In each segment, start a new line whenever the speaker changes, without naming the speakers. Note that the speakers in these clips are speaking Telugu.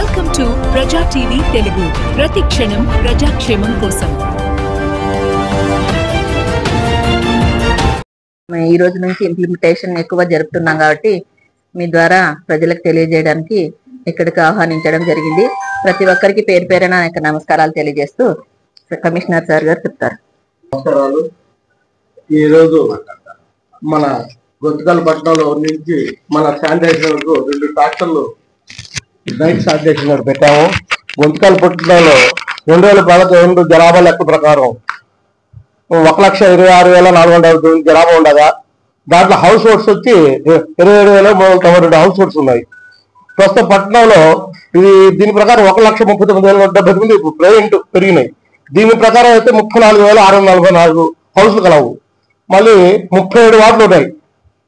వెల్కమ్ టు ప్రజా టీవీ తెలుగు. ప్రతి క్షణం ప్రజాక్షేమం కోసం.
ఈ రోజు నుంచి ఇంప్లిమెంటేషన్ ఎక్కువ జరుపుతున్నాం కాబట్టి మీ ద్వారా ప్రజలకు తెలియజేయడానికి ఇక్కడికి ఆహ్వానించడం జరిగింది. ప్రతి ఒక్కరికి పేరు పేరున నమస్కారాలు తెలియజేస్తూ కమిషనర్ సార్ గారు చెప్తారు.
నమస్కారాలు. ఈరోజు మన గొంతుకల్ పట్టణంలో నుంచి మన శానిటైజర్ 2 ట్రాక్టర్లు నైట్ శానిటైజర్ పెట్టాము. గొంతుకల్ పట్టణంలో 2012 జనాభా లెక్క ప్రకారం 1,26,400 జనాభా ఉండగా దాంట్లో హౌస్ హోల్డ్స్ వచ్చి 27,392 హౌస్ హోల్డ్స్ ఉన్నాయి. ప్రస్తుత పట్టణంలో దీని ప్రకారం 1,39,070 మంది ప్రైవేట్ పెరిగినాయి. దీని ప్రకారం అయితే 34,644 హౌస్లు కలవు. మళ్ళీ 37 వార్డులు ఉన్నాయి.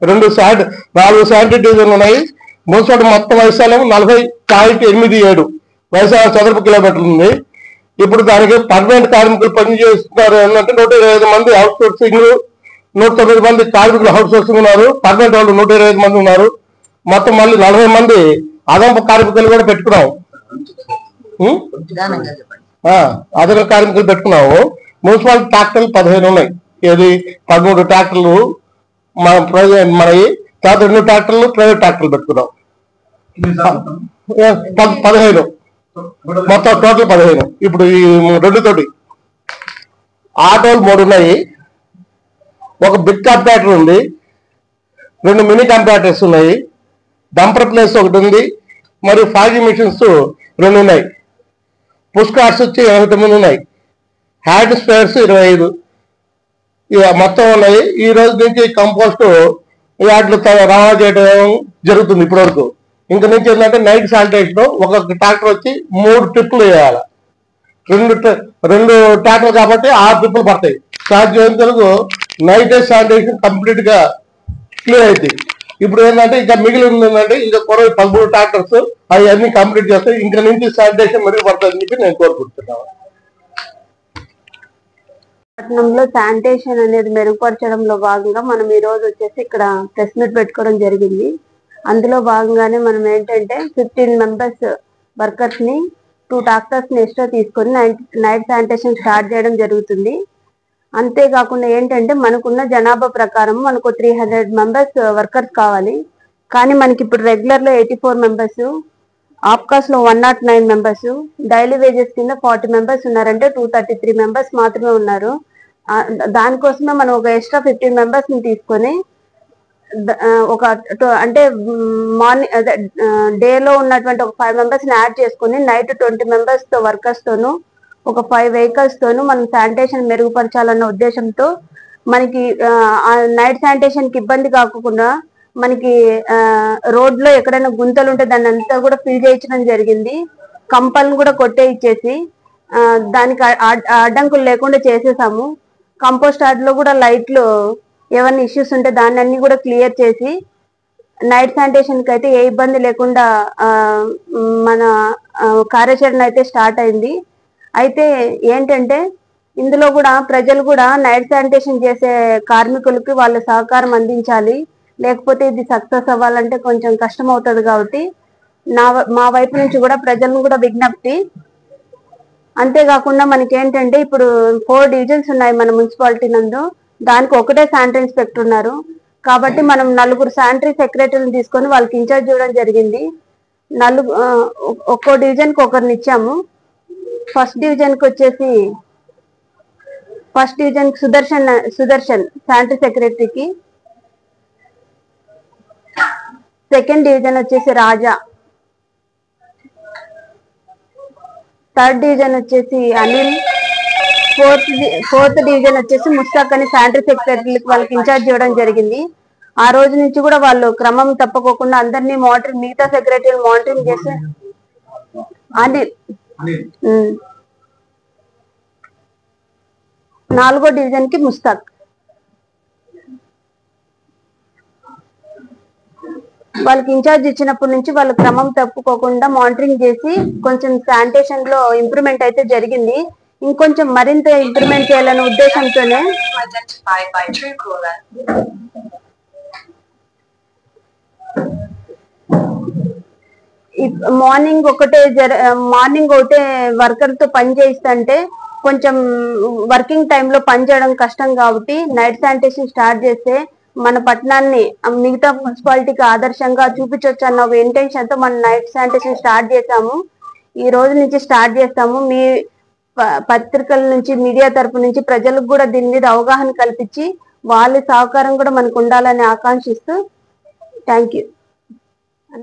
4 శానిటరీ డివిజన్లు ఉన్నాయి. మున్సిపాలిటీ మొత్తం వైశాల్యం 40.87 వైశాల్యం చదరపు కిలోమీటర్లు ఉంది. ఇప్పుడు దానికి పర్మనెంట్ కార్మికులు పనిచేస్తున్నారు ఏంటంటే 125 మంది అవుట్ సోర్సింగ్, 109 మంది కార్మికులు అవుట్ సోర్సింగ్ ఉన్నారు. పర్మనెంట్ వాళ్ళు 125 మంది ఉన్నారు. మొత్తం మళ్ళీ 40 మంది అదనపు కార్మికులు కూడా పెట్టుకున్నాము. అదనపు కార్మికులు పెట్టుకున్నాము. మున్సిపాలిటీ ట్రాక్టర్లు 15 ఉన్నాయి. ఏది 13 ట్రాక్టర్లు మనవి, తర్వాత 2 ట్రాక్టర్లు ప్రైవేట్ ట్రాక్టర్లు పెట్టుకున్నాం. 15 మొత్తం టోటల్ 15. ఇప్పుడు ఈ 2 తోటి ఆటోలు 3 ఉన్నాయి. ఒక బిగ్ కంప్యూటర్ ఉంది, 2 మినీ కంప్యూటర్స్ ఉన్నాయి, డంపర్ ప్లేస్ ఒకటి ఉంది, మరియు ఫాగింగ్ మిషన్స్ 2 ఉన్నాయి. పుష్ కార్డ్స్ వచ్చి 89 ఉన్నాయి. హ్యాండ్ స్పేర్స్ 25 ఇక మొత్తం ఉన్నాయి. ఈ రోజు నుంచి కంపోస్ట్ వాటిలో రవాణా చేయడం జరుగుతుంది. ఇప్పటి వరకు ఇంక నుంచి ఏంటంటే నైట్ శానిటైజేషన్ ఒక్కొక్క ట్రాక్టర్ వచ్చి 3 ట్రిప్పులు వేయాలి. 2 ట్రాక్టర్లు కాబట్టి 6 ట్రిప్పులు పడతాయి. సాధ్యమైనంతవరకు నైట్ శానిటైజేషన్ కంప్లీట్ గా క్లియర్ అవుతాయి. ఇప్పుడు ఏంటంటే ఇంకా మిగిలి ఉందంటే ఇంకా 13 ట్రాక్టర్స్ అవన్నీ కంప్లీట్ చేస్తాయి. ఇంకా నుంచి శానిటైజేషన్ మెరుగుపడుతుందని చెప్పి నేను కోరుకుంటున్నాను.
పట్టణంలో శానిటేషన్ అనేది మెరుగుపరచడంలో భాగంగా మనం ఈ రోజు వచ్చేసి ఇక్కడ ప్రెస్ మీట్ పెట్టుకోవడం జరిగింది. అందులో భాగంగానే మనం ఏంటంటే 15 మెంబర్స్ వర్కర్స్ ని 2 ట్రాక్టర్స్ ని ఎక్స్ట్రా తీసుకొని నైట్ శానిటేషన్ స్టార్ట్ చేయడం జరుగుతుంది. అంతేకాకుండా ఏంటంటే మనకున్న జనాభా ప్రకారం మనకు 300 మెంబర్స్ వర్కర్స్ కావాలి. కానీ మనకి ఇప్పుడు రెగ్యులర్ లో 84 మెంబర్స్, ఆప్కాస్ లో 109 మెంబర్స్, డైలీ వేజెస్ కింద 40 మెంబర్స్ ఉన్నారంటే 233 మెంబర్స్ మాత్రమే ఉన్నారు. దానికోసమే మనం ఒక ఎక్స్ట్రా 15 మెంబర్స్ ని తీసుకొని ఒక అంటే మార్నింగ్ డేలో ఉన్నటువంటి ఒక 5 మెంబర్స్ ని యాడ్ చేసుకుని నైట్ 20 మెంబర్స్ తో వర్కర్స్ తోను ఒక 5 వెహికల్స్ తోను మనం శానిటేషన్ మెరుగుపరచాలన్న ఉద్దేశంతో మనకి నైట్ శానిటేషన్ కి ఇబ్బంది కాకుండా మనకి రోడ్ లో ఎక్కడైనా గుంతలు ఉంటే దాన్ని అంతా కూడా ఫిల్ చేయించడం జరిగింది. కంపల్ని కూడా కొట్టే ఇచ్చేసి దానికి అడ్డంకులు లేకుండా చేసేసాము. కంపోస్ట్ యార్డ్ లో కూడా లైట్లు ఏమైనా ఇష్యూస్ ఉంటే దాన్ని అన్ని కూడా క్లియర్ చేసి నైట్ శానిటేషన్ కి అయితే ఏ ఇబ్బంది లేకుండా మన కార్యాచరణ అయితే స్టార్ట్ అయింది. అయితే ఏంటంటే ఇందులో కూడా ప్రజలు కూడా నైట్ శానిటేషన్ చేసే కార్మికులకి వాళ్ళ సహకారం అందించాలి. లేకపోతే ఇది సక్సెస్ అవ్వాలంటే కొంచెం కష్టం అవుతుంది. కాబట్టి మా వైపు నుంచి కూడా ప్రజలను కూడా విజ్ఞప్తి. అంతేకాకుండా మనకి ఏంటంటే ఇప్పుడు 4 డివిజన్స్ ఉన్నాయి మన మున్సిపాలిటీ నందు. దానికి ఒకటే శానిటరీ ఇన్స్పెక్టర్ ఉన్నారు. కాబట్టి మనం 4 శానిటరీ సెక్రటరీని తీసుకొని వాళ్ళకి ఇన్ఛార్జ్ ఇవ్వడం జరిగింది. ఒక్కో డివిజన్ కి ఒకరిని ఇచ్చాము. ఫస్ట్ డివిజన్ కి సుదర్శన్ శానిటరీ సెక్రటరీకి, సెకండ్ డివిజన్ వచ్చేసి రాజా, థర్డ్ డివిజన్ వచ్చేసి అనిల్, ఫోర్త్ డివిజన్ వచ్చేసి ముస్తాక్ అని శానిటరీ సెక్రటరీకి వాళ్ళకి ఇన్ఛార్జ్ ఇవ్వడం జరిగింది. ఆ రోజు నుంచి కూడా వాళ్ళు క్రమం తప్పకోకుండా అందరినీ మిగతా సెక్రటరీలు మానిటరింగ్ చేసి అనిల్, 4వ డివిజన్ కి ముస్తాక్ వాళ్ళకి ఇన్ఛార్జ్ ఇచ్చినప్పటి నుంచి వాళ్ళు క్రమం తప్పుకోకుండా మానిటరింగ్ చేసి కొంచెం శానిటేషన్ లో ఇంప్రూవ్మెంట్ అయితే జరిగింది. ఇంకొంచెం మరింత ఇంప్రూవ్మెంట్ చేయాలనే ఉద్దేశంతోనే మార్నింగ్ ఒకటే వర్కర్ తో పని చేయిస్తుంటే కొంచెం వర్కింగ్ టైంలో పని చేయడం కష్టం కాబట్టి నైట్ శానిటేషన్ స్టార్ట్ చేస్తే మన పట్టణాన్ని మిగతా మున్సిపాలిటీకి ఆదర్శంగా చూపించవచ్చు అన్న ఒక ఇంటెన్షన్ తో మనం నైట్ శానిటేషన్ స్టార్ట్ చేసాము. ఈ రోజు నుంచి స్టార్ట్ చేస్తాము. మీ పత్రికల నుంచి, మీడియా తరపు నుంచి ప్రజలకు కూడా దీని మీద అవగాహన కల్పించి వాళ్ళ సహకారం కూడా మనకు ఉండాలని ఆకాంక్షిస్తూ థ్యాంక్ యూ.